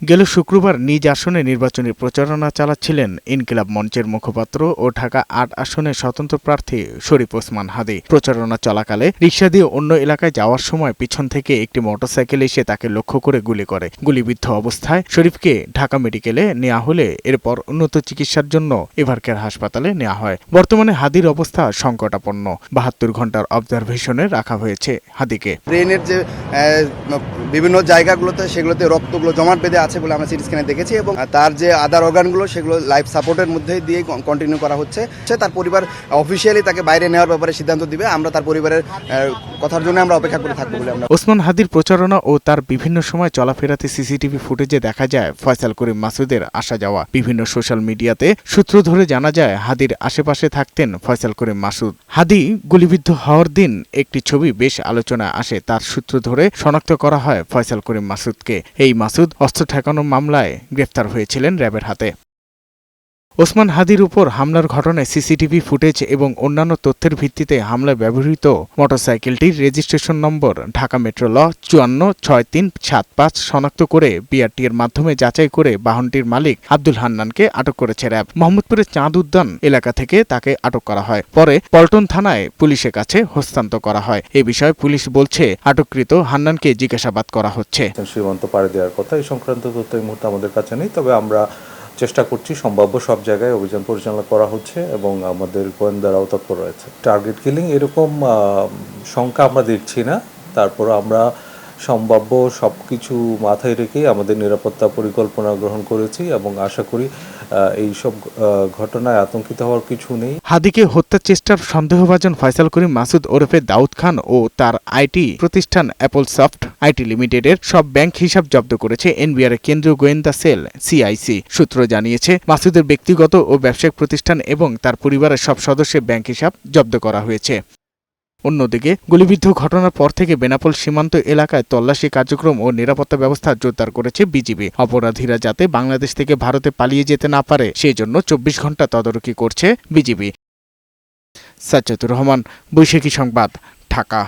গেল শুক্রবার নিজ আসনে নির্বাচনী প্রচারণা চালাচ্ছিলেন ইনকিলাব মঞ্চের মুখপাত্র ও ঢাকা ৮ আসনের স্বতন্ত্র প্রার্থী শরীফ ওসমান হাদী। প্রচারণা চলাকালে রিকশা দিয়ে অন্য এলাকায় যাওয়ার সময় পিছন থেকে একটি মোটরসাইকেল এসে তাকে লক্ষ্য করে গুলি করে। গুলিবিদ্ধ অবস্থায় শরীফকে ঢাকা মেডিকেলে নেওয়া হলে এরপর উন্নত চিকিৎসার জন্য এভারকেয়ার হাসপাতালে নেওয়া হয়। বর্তমানে হাদীর অবস্থা সংকটাপন্ন। ৭২ ঘন্টার অবজারভেশনে রাখা হয়েছে হাদীকে। ব্রেনের যে বিভিন্ন জায়গাগুলোতে সেগুলোতে রক্তগুলো জমাট বেঁধে আছে বলে আমরা সিটি স্ক্যানে দেখেছি, এবং তার যে আদার অর্গানগুলো সেগুলো লাইফ সাপোর্টের মধ্যে দিয়ে কন্টিনিউ করা হচ্ছে। তার পরিবার অফিসিয়ালি তাকে বাইরে নেওয়ার ব্যাপারে সিদ্ধান্ত দিবে। আমরা তার পরিবারের কথার জন্য আমরা অপেক্ষা করে থাকবো বলে আমরা। ওসমান হাদীর প্রচারণা ও তার বিভিন্ন সময় চলাফেরাতে সিসিটিভি ফুটেজে দেখা যায় ফয়সাল করিম মাসুদের আসা যাওয়া। বিভিন্ন সোশ্যাল মিডিয়াতে সূত্র ধরে জানা যায় হাদীর আশেপাশে থাকতেন ফয়সাল করিম মাসুদ। হাদী গুলিবিদ্ধ হওয়ার দিন একটি ছবি বেশ আলোচনায় আসে। তার সূত্র ধরে শনাক্ত করা হয় ফয়সাল করিম মাসুদকে। এই মাসুদ অস্ত্র ঠেকানো মামলায় গ্রেফতার হয়েছিলেন র্যাবের হাতে। ওসমান হাদীর উপর হামলার ঘটনায় সিসিটিভি ফুটেজ এবং অন্যান্য তথ্যের ভিত্তিতে হামলায় ব্যবহৃত মোটরসাইকেলটির রেজিস্ট্রেশন নম্বর ঢাকা মেট্রো ল ৫৪৬৩৭৫ শনাক্ত করে বিআরটি এর মাধ্যমে যাচাই করে বাহনটির মালিক আব্দুল হান্নানকে আটক করেছে র্যাব। মোহাম্মদপুরের চাঁদ উদ্যান এলাকা থেকে তাকে আটক করা হয়। পরে পল্টন থানায় পুলিশের কাছে হস্তান্তর করা হয়। এ বিষয়ে পুলিশ বলছে আটককৃত হান্নানকে জিজ্ঞাসাবাদ করা হচ্ছে। সীমান্ত পাড়ি দেওয়ার কথা এই সংক্রান্ত তথ্য এই মুহূর্তে আমাদের কাছে নেই, তবে আমরা চেষ্টা করছি, সম্ভাব্য সব জায়গায় অভিযান পরিচালনা করা হচ্ছে এবং আমাদের গোয়েন্দারাও তৎপর রয়েছে। টার্গেট কিলিং এরকম সংখ্যা আমরা দেখছি না, তারপর আমরা সম্ভাব্য সব কিছু মাথায় রেখেই আমাদের নিরাপত্তা পরিকল্পনা গ্রহণ করেছি এবং আশা করি এই সব ঘটনায় আতঙ্কিত হওয়ার কিছু নেই। হাদীকে হত্যার চেষ্টার সন্দেহভাজন ফয়সাল করিম মাসুদ ওরফে দাউদ খান ও তার আইটি প্রতিষ্ঠান অ্যাপলসফট আইটি লিমিটেডের সব ব্যাংক হিসাব জব্দ করেছে এনবিআর এর কেন্দ্রীয় গোয়েন্দা সেল সিআইসি। সূত্র জানিয়েছে মাসুদের ব্যক্তিগত ও ব্যবসায়িক প্রতিষ্ঠান এবং তার পরিবারের সব সদস্যের ব্যাংক হিসাব জব্দ করা হয়েছে। অন্যদিকে গুলিবিদ্ধ ঘটনার পর থেকে বেনাপোল সীমান্ত এলাকায় তল্লাশি কার্যক্রম ও নিরাপত্তা ব্যবস্থা জোরদার করেছে বিজিবি। অপরাধীরা যাতে বাংলাদেশ থেকে ভারতে পালিয়ে যেতে না পারে সেই জন্য ২৪ ঘন্টা তদারকি করছে বিজিবি। সাজ্জাদুর রহমান, বৈশাখী সংবাদ, ঢাকা।